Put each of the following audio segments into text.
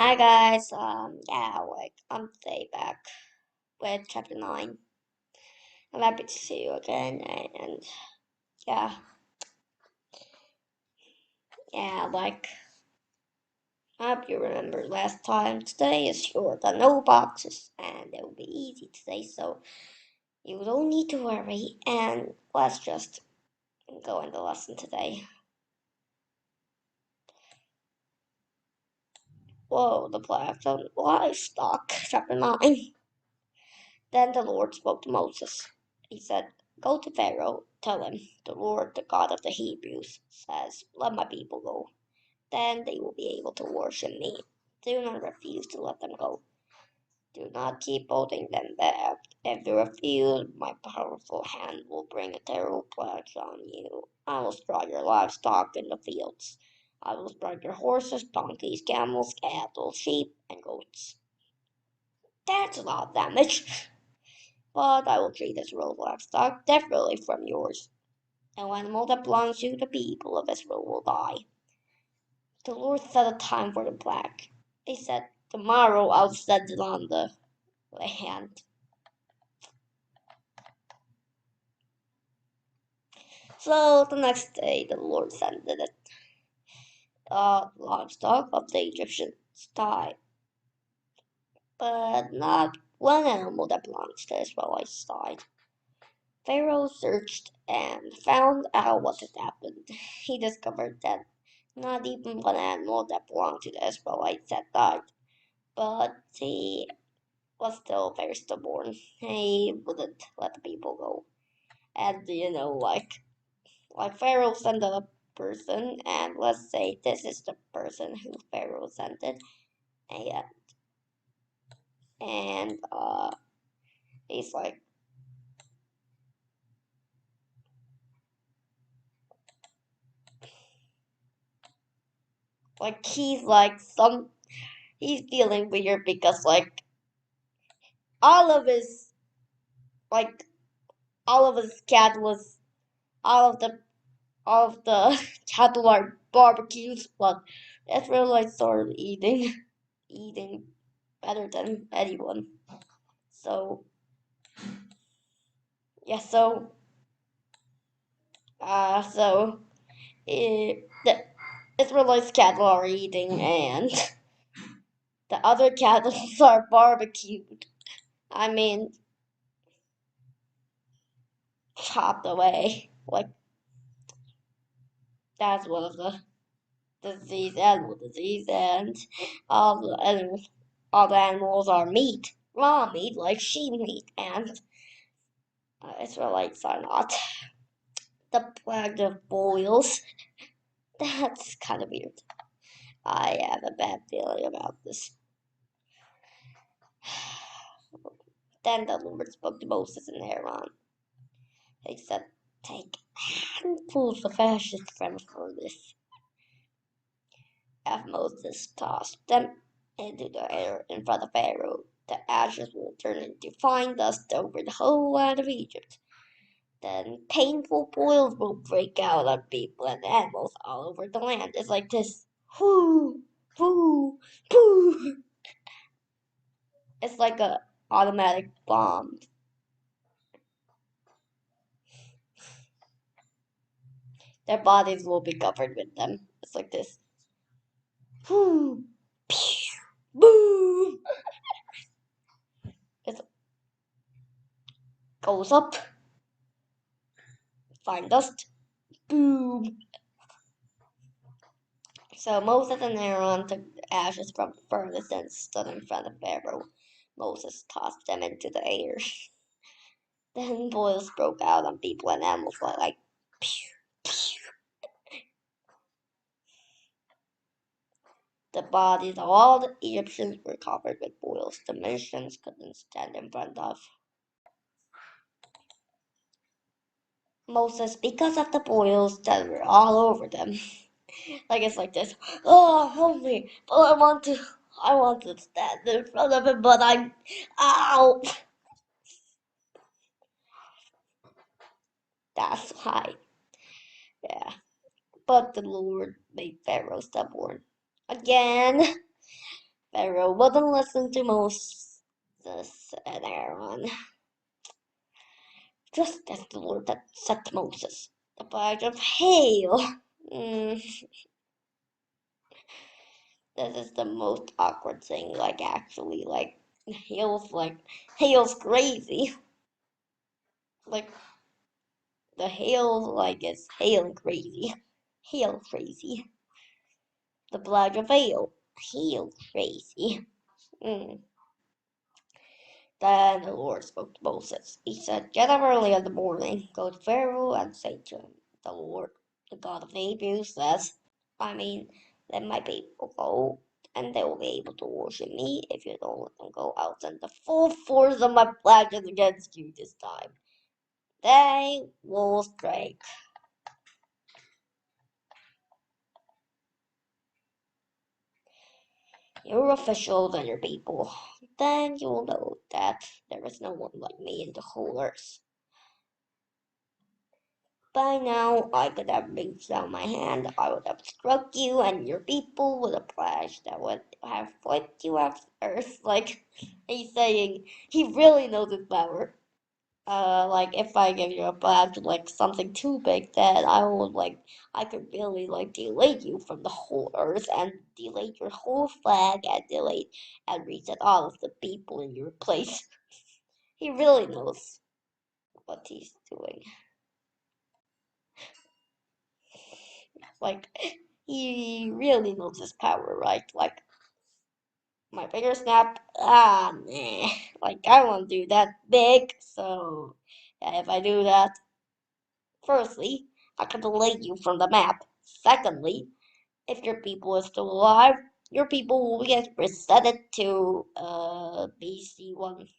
Hi guys, I'm today back with chapter 9. I'm happy to see you again, and yeah, I hope you remember last time. Today is short on no boxes, and it will be easy today, so you don't need to worry, and let's just go into the lesson today. Whoa, the plague on livestock, chapter 9. Then the Lord spoke to Moses. He said, "Go to Pharaoh, tell him, the Lord, the God of the Hebrews, says, let my people go. Then they will be able to worship me. Do not refuse to let them go. Do not keep holding them back. If you refuse, my powerful hand will bring a terrible plague on you. I will strike your livestock in the fields. I will strike your horses, donkeys, camels, cattle, sheep, and goats." That's a lot of damage. But I will treat Israel's livestock differently from yours. No animal that belongs to the people of Israel will die. The Lord set a time for the plague. He said, "Tomorrow I'll send it on the land." So the next day the Lord sent it. Livestock of the Egyptians died, but not one animal that belongs to the Israelites died. Pharaoh searched and found out what had happened. He discovered that not even one animal that belonged to the Israelites had died, but he was still very stubborn. He wouldn't let the people go. And like Pharaoh sent a person, and let's say this is the person who Pharaoh sent it, and he's like he's feeling weird because all of his like all of his cattle all of the all of the cattle are barbecues, but Israelites started eating better than anyone. So yeah, so the Israelites cattle are eating, and the other cattle are barbecued. I mean, chopped away. Like that's one of the animal disease, and all the animals are meat, raw meat, like sheep meat, and Israelites are not. The plague of boils. That's kind of weird. I have a bad feeling about this. Then the Lord spoke to Moses and Aaron. He said, "Take handfuls of ashes from the furnace." As Moses tossed them into the air in front of Pharaoh, the ashes will turn into fine dust over the whole land of Egypt. Then painful boils will break out on people and animals all over the land. It's like this. Whoo, whoo, whoo. It's like a automatic bomb. Their bodies will be covered with them. It's like this. Whoo, pew, boom. It goes up, fine dust, boom. So Moses and Aaron took the ashes from the furnace and stood in front of Pharaoh. Moses tossed them into the air. Then boils broke out on people and animals like pew, pew. The bodies of all the Egyptians were covered with boils the Egyptians couldn't stand in front of Moses because of the boils that were all over them. Like it's like this. Oh, help me! But I want to stand in front of him, but ow! That's why, yeah. But the Lord made Pharaoh stubborn again. Pharaoh wouldn't listen to Moses and Aaron. Just as the Lord had said to Moses, the plague of hail. This is the most awkward thing, actually, hail's crazy. The hail, is hail crazy. Hail crazy. The plague of hail. Hail crazy. Then the Lord spoke to Moses. He said, "Get up early in the morning, go to Pharaoh, and say to him, the Lord, the God of the Hebrews, says, let my people go, and they will be able to worship me if you don't let them go out in the full force of my pledges against you this time. They will strike your officials and your people. Then you will know that there is no one like me in the whole earth. By now, I could have reached out my hand. I would have struck you and your people with a plague that would have wiped you off earth." He's saying he really knows his power. If I give you a plague, something too big, then I could really, delete you from the whole earth and delete your whole flag and reset all of the people in your place. He really knows what he's doing. He really knows his power, right? My finger snap, nah. I won't do that big, so yeah, if I do that, firstly, I can delete you from the map. Secondly, if your people is still alive, your people will get resetted to BC 1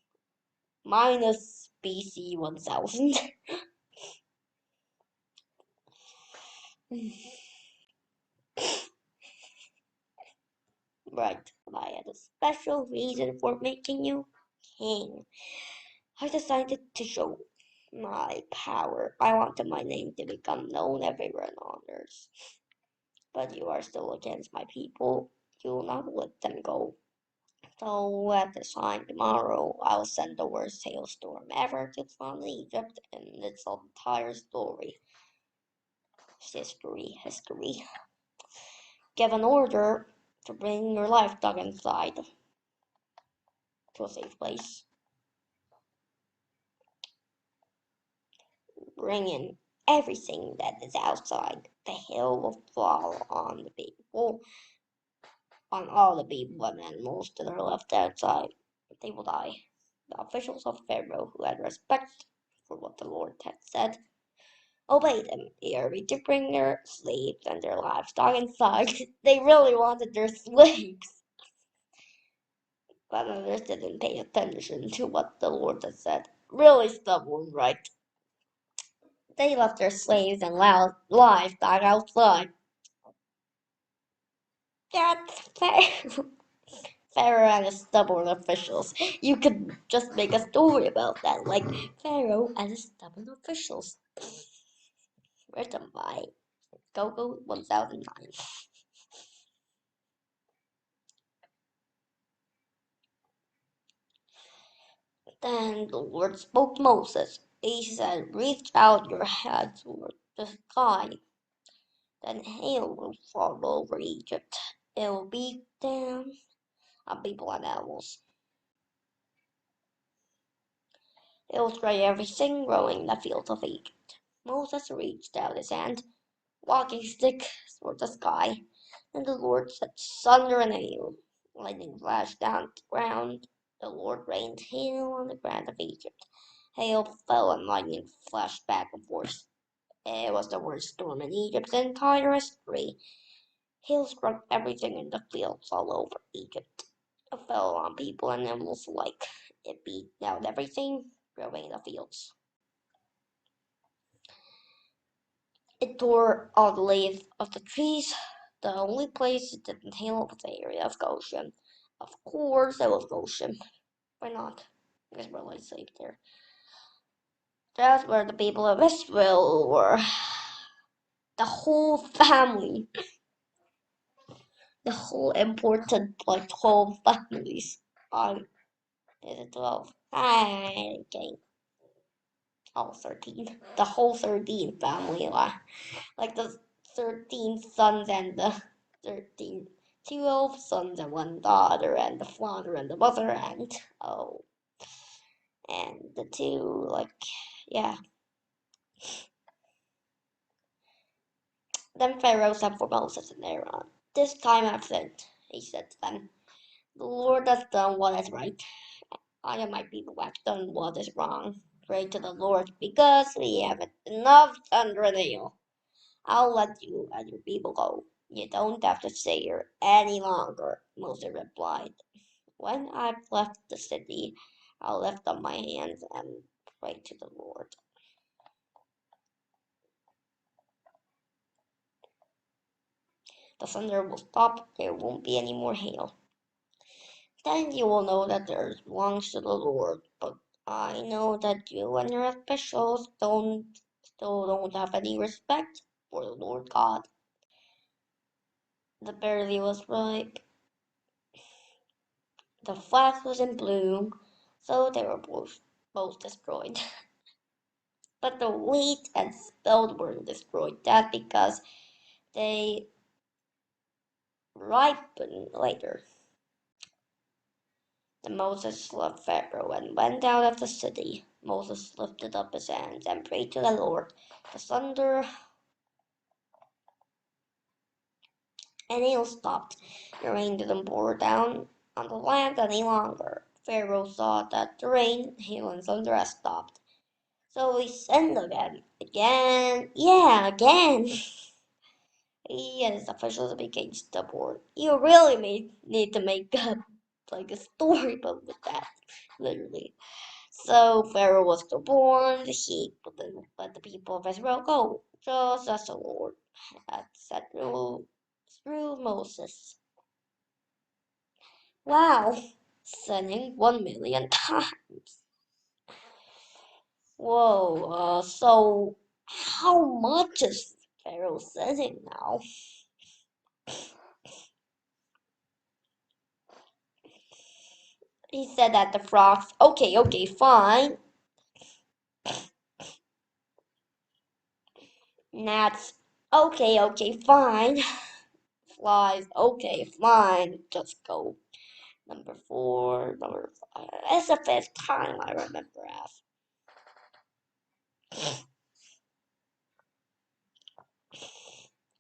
minus BC 1000. Right, I had a special reason for making you king. I decided to show my power. I wanted my name to become known everywhere on earth. But you are still against my people. You will not let them go. So at this time tomorrow, I'll send the worst hailstorm ever to flood Egypt in its entire story. History. Give an order to bring your livestock inside to a safe place. Bring in everything that is outside. The hail will fall on the people, on all the people and animals that are left outside. They will die. The officials of Pharaoh, who had respect for what the Lord had said, obeyed him. They hurried to bring their slaves and their livestock inside. They really wanted their slaves. But others didn't pay attention to what the Lord had said. Really stubborn, right? They left their slaves and livestock outside. That's fair. Pharaoh and his stubborn officials. You could just make a story about that, like Pharaoh and his stubborn officials. Written by Gogo1009. Then the Lord spoke to Moses. He said, "Reach out your hand toward the sky. Then hail will fall over Egypt. It will beat down on people and animals. It will destroy everything growing in the fields of Egypt." Moses reached out his hand, walking stick toward the sky, and the Lord set thunder and hail. Lightning flashed down to the ground. The Lord rained hail on the ground of Egypt. Hail fell and lightning flashed back and forth. It was the worst storm in Egypt's entire history. Hail struck everything in the fields all over Egypt. It fell on people and animals alike. It beat down everything growing in the fields. It tore all the leaves of the trees. The only place it didn't hail was the area of Goshen. Of course, it was Goshen. Why not? Israelites safe there. That's where the people of Israel were. The whole family. the whole important 12 families. Is it 12? Okay. All 13. The whole 13 family, like the 13 sons and the 13, 12 sons and one daughter, and the father and the mother, and the two, yeah. Then Pharaoh sent for Moses and Aaron. This time I've sinned, he said to them. The Lord has done what is right. I and my people have done what is wrong. Pray to the Lord, because we haven't enough under the nail. I'll let you and your people go. You don't have to stay here any longer, Moses replied. When I've left the city, I'll lift up my hands and pray to the Lord. The thunder will stop. There won't be any more hail. Then you will know that there belongs to the Lord. But I know that you and your officials still don't have any respect for the Lord God. The barley was ripe. The flax was in bloom, so they were both destroyed. But the wheat and spelt weren't destroyed. That's because they ripened later. Then Moses left Pharaoh and went out of the city. Moses lifted up his hands and prayed to the Lord. The thunder and hail stopped. The rain didn't pour down on the land any longer. Pharaoh saw that the rain, hail, and thunder had stopped. So he sinned again. Again. He and his officials became stubborn. You really need to make up a storybook with that, literally. So Pharaoh was stubborn. He wouldn't let the people of Israel go, just as the Lord had said through Moses. Wow, sinning 1,000,000 times. Whoa, so how much is Pharaoh sinning now? He said that the frogs, okay, fine. Gnats, okay, fine. Flies, okay, fine. Just go. Number 4, number 5. That's the 5th time I remember as.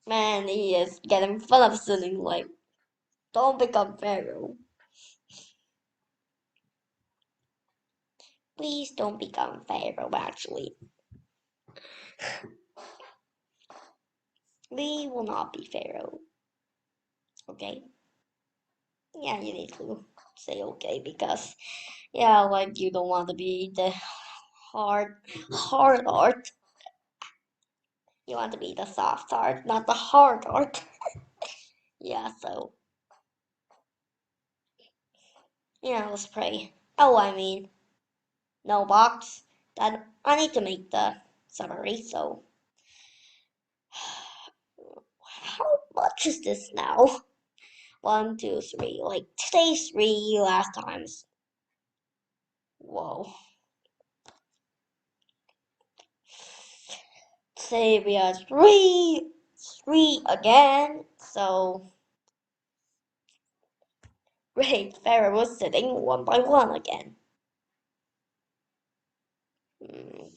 Man, he is getting fun of sinning, don't become Pharaoh. Please don't become Pharaoh, actually. We will not be Pharaoh. Okay? Yeah, you need to say okay because, you don't want to be the hard heart. You want to be the soft heart, not the hard heart. Yeah, so. Yeah, let's pray. No box. That I need to make the summary, so. How much is this now? 1, 2, 3. Today's 3, last time's. Whoa. Today we are 3 again, so. Great, Pharaoh was sitting 1 by 1 again.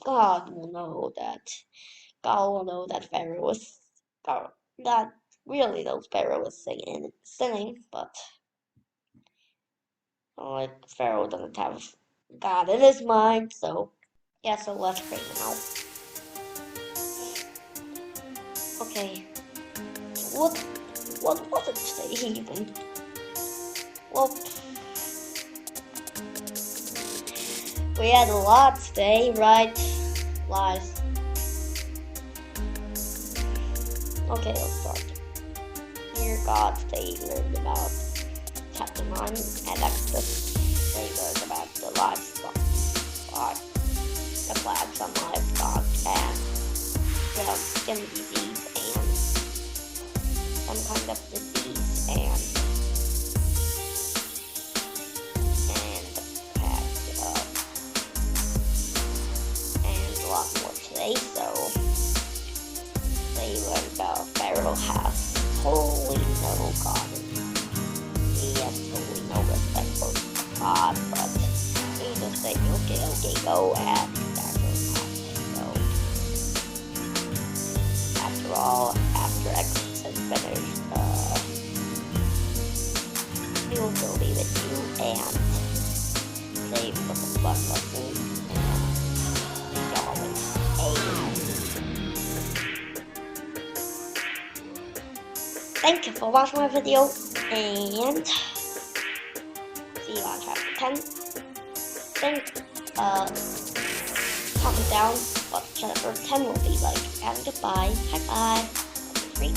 God will know that Pharaoh was God really knows Pharaoh was sinning, but Pharaoh doesn't have God in his mind, so so let's pray now. Okay, what was it today even? Well, we had a lot today, right? Lies. Okay, let's start. Here, God, today learned about chapter 9 and Exodus. They learned about the livestock, the plagues on livestock, and the skin disease, and some kind kind of disease and a lot more today. So they learned Pharaoh has totally no God. He has totally no respect for God, but he just said, okay, go, and that's what happened. So after all, after Exodus is finished, we will still be with you and save the blood lessons. Thank you for watching my video, and see you on chapter 10. Comment down what chapter 10 will be like, and goodbye. Bye bye.